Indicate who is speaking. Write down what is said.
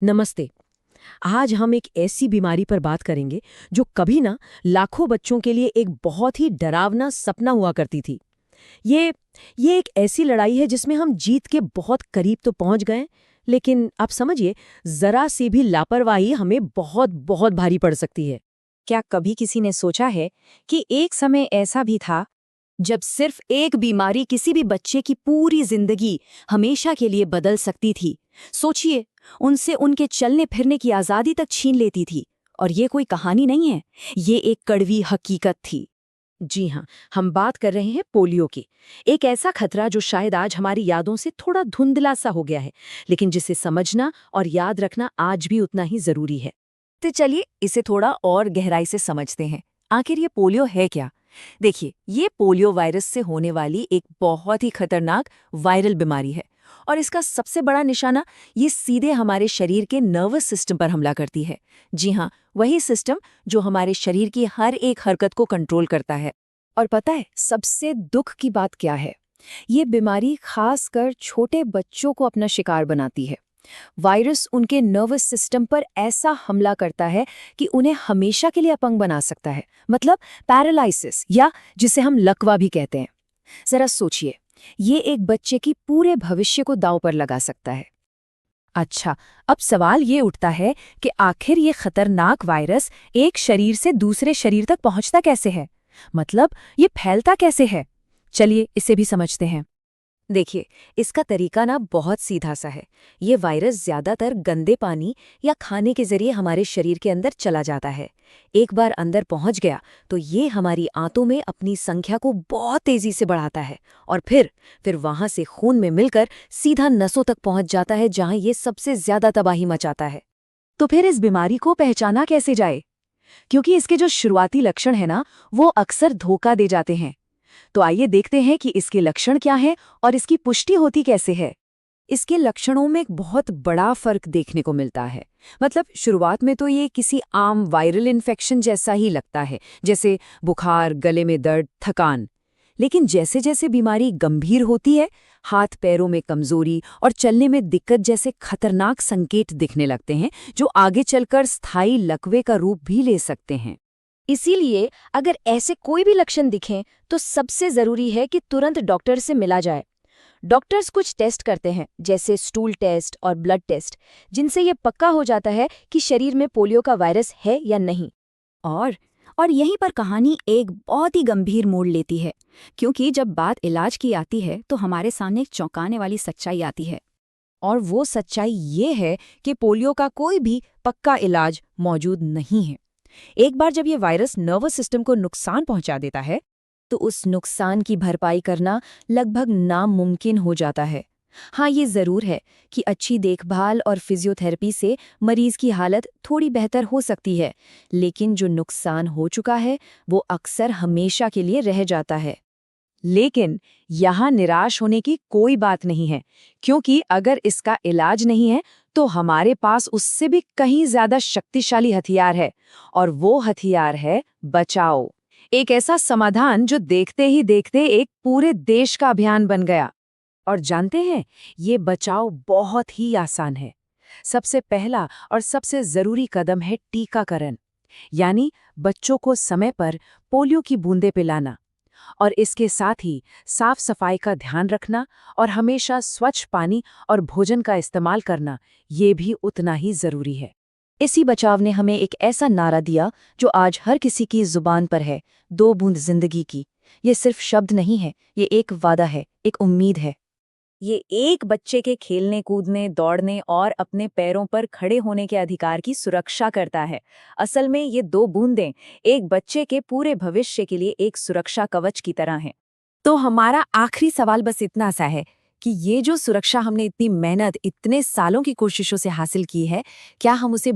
Speaker 1: नमस्ते। आज हम एक ऐसी बीमारी पर बात करेंगे जो कभी ना लाखों बच्चों के लिए एक बहुत ही डरावना सपना हुआ करती थी। ये ये एक ऐसी लड़ाई है जिसमें हम जीत के बहुत करीब तो पहुंच गए, लेकिन आप समझिए, जरा सी भी लापरवाही हमें बहुत बहुत भारी पड़ सकती है।
Speaker 2: क्या कभी किसी ने सोचा है कि एक समय ऐसा भी था जब सिर्फ एक बीमारी किसी भी बच्चे की पूरी जिंदगी हमेशा के लिए बदल सकती थी? सोचिए, उनसे उनके चलने फिरने की आजादी तक छीन लेती थी। और ये कोई कहानी नहीं है, ये एक कड़वी हकीकत थी।
Speaker 1: जी हाँ, हम बात कर रहे हैं पोलियो की। एक ऐसा खतरा जो शायद आज हमारी यादों से थोड़ा धुंधला सा हो गया है, लेकिन जिसे समझना और याद रखना आज भी उतना ही जरूरी है।
Speaker 2: तो चलिए इसे थोड़ा और गहराई से समझते हैं। आखिर ये पोलियो है क्या? देखिए, ये पोलियो वायरस से होने वाली एक बहुत ही खतरनाक वायरल बीमारी है। और इसका सबसे बड़ा निशाना, ये सीधे हमारे शरीर के नर्वस सिस्टम पर हमला करती है। जी हाँ, वही सिस्टम जो हमारे शरीर की हर एक हरकत को कंट्रोल करता है। और पता है सबसे दुख की बात क्या है? ये बीमारी खासकर छोटे बच्चों को अपना शिकार बनाती है। वायरस उनके नर्वस सिस्टम पर ऐसा हमला करता है कि उन्हें हमेशा के लिए अपंग बना सकता है, मतलब पैरालिसिस, या जिसे हम लकवा भी कहते हैं। जरा सोचिए, ये एक बच्चे की पूरे भविष्य को दांव पर लगा सकता है। अच्छा, अब सवाल ये उठता है कि आखिर ये खतरनाक वायरस एक शरीर से दूसरे शरीर तक पहुंचता कैसे है? मतलब ये फैलता कैसे है? चलिए इसे भी समझते हैं। देखिए, इसका तरीका ना बहुत सीधा सा है। ये वायरस ज्यादातर गंदे पानी या खाने के जरिए हमारे शरीर के अंदर चला जाता है। एक बार अंदर पहुंच गया तो ये हमारी आंतों में अपनी संख्या को बहुत तेजी से बढ़ाता है और फिर वहां से खून में मिलकर सीधा नसों तक पहुंच जाता है, जहां ये सबसे ज्यादा तबाही मचाता है। तो फिर इस बीमारी को पहचाना कैसे जाए? क्योंकि इसके जो शुरुआती लक्षण है ना, वो अक्सर धोखा दे जाते हैं। तो आइए देखते हैं कि इसके लक्षण क्या हैं और इसकी पुष्टि होती कैसे है। इसके लक्षणों में एक बहुत बड़ा फर्क देखने को मिलता है। मतलब शुरुआत में तो ये किसी आम वायरल इन्फेक्शन जैसा ही लगता है, जैसे बुखार, गले में दर्द, थकान। लेकिन जैसे जैसे बीमारी गंभीर होती है, हाथ पैरों में कमजोरी और चलने में दिक्कत जैसे खतरनाक संकेत दिखने लगते हैं, जो आगे चलकर स्थायी लकवे का रूप भी ले सकते हैं। इसीलिए अगर ऐसे कोई भी लक्षण दिखें तो सबसे जरूरी है कि तुरंत डॉक्टर से मिला जाए। डॉक्टर्स कुछ टेस्ट करते हैं, जैसे स्टूल टेस्ट और ब्लड टेस्ट, जिनसे ये पक्का हो जाता है कि शरीर में पोलियो का वायरस है या नहीं। और और यहीं पर कहानी एक बहुत ही गंभीर मोड़ लेती है, क्योंकि जब बात इलाज की आती है तो हमारे सामने एक चौंकाने वाली सच्चाई आती है। और वो सच्चाई ये है कि पोलियो का कोई भी पक्का इलाज मौजूद नहीं है। एक बार जब ये वायरस नर्वस सिस्टम को नुकसान पहुंचा देता है, तो उस नुकसान की भरपाई करना लगभग नामुमकिन हो जाता है। हाँ, ये ज़रूर है कि अच्छी देखभाल और फिजियोथेरेपी से मरीज की हालत थोड़ी बेहतर हो सकती है, लेकिन जो नुकसान हो चुका है वो अक्सर हमेशा के लिए रह जाता है। लेकिन यहाँ निराश होने की कोई बात नहीं है, क्योंकि अगर इसका इलाज नहीं है तो हमारे पास उससे भी कहीं ज्यादा शक्तिशाली हथियार है। और वो हथियार है बचाओ। एक ऐसा समाधान जो देखते ही देखते एक पूरे देश का अभियान बन गया। और जानते हैं, ये बचाव बहुत ही आसान है। सबसे पहला और सबसे जरूरी कदम है टीकाकरण, यानी बच्चों को समय पर पोलियो की बूंदें पिलाना। और इसके साथ ही साफ सफाई का ध्यान रखना और हमेशा स्वच्छ पानी और भोजन का इस्तेमाल करना, ये भी उतना ही जरूरी है। इसी बचाव ने हमें एक ऐसा नारा दिया जो आज हर किसी की जुबान पर है, 2 बूंद जिंदगी की। ये सिर्फ शब्द नहीं है, ये एक वादा है, एक उम्मीद है। ये एक बच्चे के खेलने, कूदने, दौड़ने और अपने पैरों पर खड़े होने के अधिकार की सुरक्षा करता है। असल में ये 2 बूंदें एक बच्चे के पूरे भविष्य के लिए एक सुरक्षा कवच की तरह हैं। तो हमारा आखिरी सवाल बस इतना सा है कि ये जो सुरक्षा हमने इतनी मेहनत, इतने सालों की कोशिशों से हासिल की है, क्या हम उसे